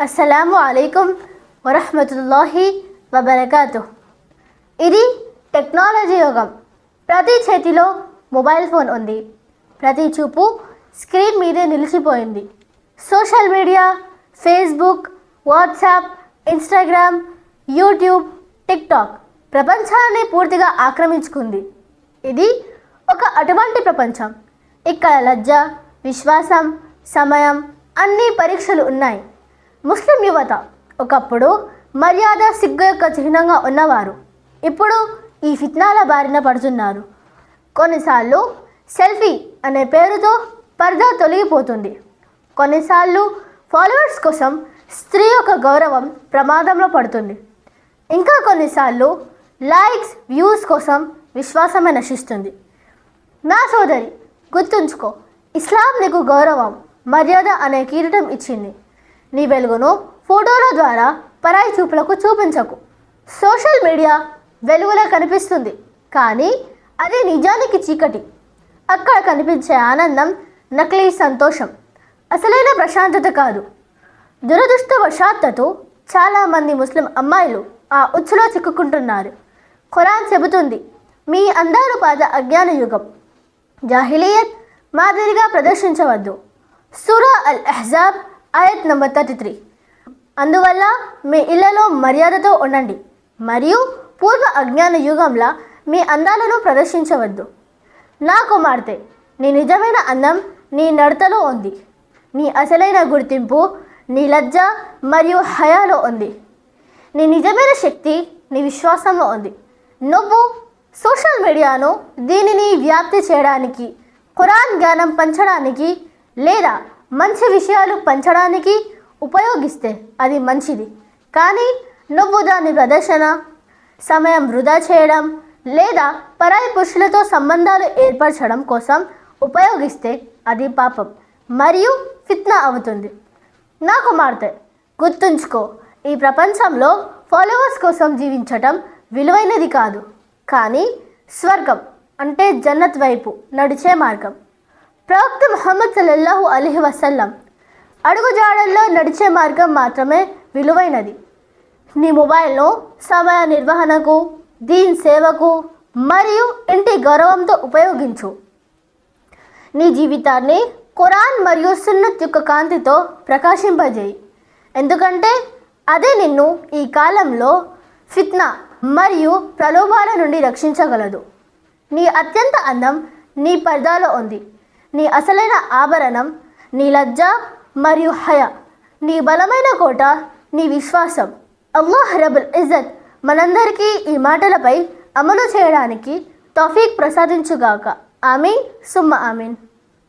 అస్సలాము అలైకుం వరహ్మతుల్లాహి వబరకాతుహ్. ఇది టెక్నాలజీ యుగం. ప్రతి చేతిలో మొబైల్ ఫోన్ ఉంది. ప్రతి చూపు స్క్రీన్ మీదే నిలిచిపోయింది. Social media, Facebook, WhatsApp, Instagram, YouTube, TikTok ప్రపంచాన్ని పూర్తిగా ఆక్రమించుకుంది. ఇది ఒక అటువంటి ప్రపంచం. ఇక్కడ లజ్జ, విశ్వాసం, సమయం అన్ని పరీక్షలు ఉన్నాయి. ముస్లిం యువత ఒకప్పుడు మర్యాద, సిగ్గు యొక్క చిహ్నంగా ఉన్నవారు ఇప్పుడు ఈ ఫిత్నాల బారిన పడుతున్నారు. కొన్నిసార్లు సెల్ఫీ అనే పేరుతో పర్దా తొలగిపోతుంది. కొన్నిసార్లు ఫాలోవర్స్ కోసం స్త్రీ యొక్క గౌరవం ప్రమాదంలో పడుతుంది. ఇంకా కొన్నిసార్లు లైక్స్, వ్యూస్ కోసం విశ్వాసమే నశిస్తుంది. నా సోదరి, గుర్తుంచుకో, ఇస్లాం నీకు గౌరవం, మర్యాద అనే కిరీటం ఇచ్చింది. నీ వెలుగును ఫోటోల ద్వారా పరాయి చూపులకు చూపించకు. సోషల్ మీడియా వెలుగులా కనిపిస్తుంది, కానీ అది నిజానికి చీకటి. అక్కడ కనిపించే ఆనందం నకిలీ సంతోషం, అసలైన ప్రశాంతత కాదు. దురదృష్టవశాత్తు చాలామంది ముస్లిం అమ్మాయిలు ఆ ఉచ్చులో చిక్కుకుంటున్నారు. ఖురాన్ చెబుతుంది, మీ అందాలు పాత అజ్ఞాన యుగం, జాహిలియత్ మాదిరిగా ప్రదర్శించవద్దు. సూరా అల్ అహ్జాబ్ ఆయత్ నంబర్ 33. అందువల్ల మీ ఇళ్లలో మర్యాదతో ఉండండి మరియు పూర్వ అజ్ఞాన యుగంలా మీ అందాలను ప్రదర్శించవద్దు. నా కుమార్తె, నీ నిజమైన అందం నీ నడతలో ఉంది. నీ అసలైన గుర్తింపు నీ లజ్జ మరియు హయాలో ఉంది. నీ నిజమైన శక్తి నీ విశ్వాసంలో ఉంది. నువ్వు సోషల్ మీడియాను దీనిని వ్యాప్తి చేయడానికి, ఖురాన్ జ్ఞానం పంచడానికి లేదా మంచి విషయాలు పంచడానికి ఉపయోగిస్తే అది మంచిది. కానీ నువ్వు దాని ప్రదర్శన, సమయం వృధా చేయడం లేదా పరాయి పురుషులతో సంబంధాలు ఏర్పరచడం కోసం ఉపయోగిస్తే అది పాపం మరియు ఫిత్నా అవుతుంది. నా కుమార్తె, గుర్తుంచుకో, ఈ ప్రపంచంలో ఫాలోవర్స్ కోసం జీవించటం విలువైనది కాదు, కానీ స్వర్గం అంటే జన్నత్ వైపు నడిచే మార్గం. ప్రవక్త ముహమ్మద్ సల్లల్లాహు అలైహి వసల్లం అడుగుజాడల్లో నడిచే మార్గం మాత్రమే విలువైనది. నీ మొబైల్ను సమయ నిర్వహణకు, దీన్ సేవకు మరియు ఇంటి గౌరవంతో ఉపయోగించు. నీ జీవితాన్ని ఖురాన్ మరియు సున్నత్ యొక్క కాంతితో ప్రకాశింపజేయి, ఎందుకంటే అదే నిన్ను ఈ కాలంలో ఫిత్నా మరియు ప్రలోభాల నుండి రక్షించగలదు. నీ అత్యంత అందం నీ పర్దాలో ఉంది. నీ అసలైన ఆభరణం నీ లజ్జ మరియు హయ. నీ బలమైన కోట నీ విశ్వాసం. అల్లాహ్ రబ్బుల్ ఇజ్జత్ మనందరికీ ఈ మాటలపై అమలు చేయడానికి తౌఫీక్ ప్రసాదించుగాక. ఆమీన్ సుమ్మ ఆమీన్.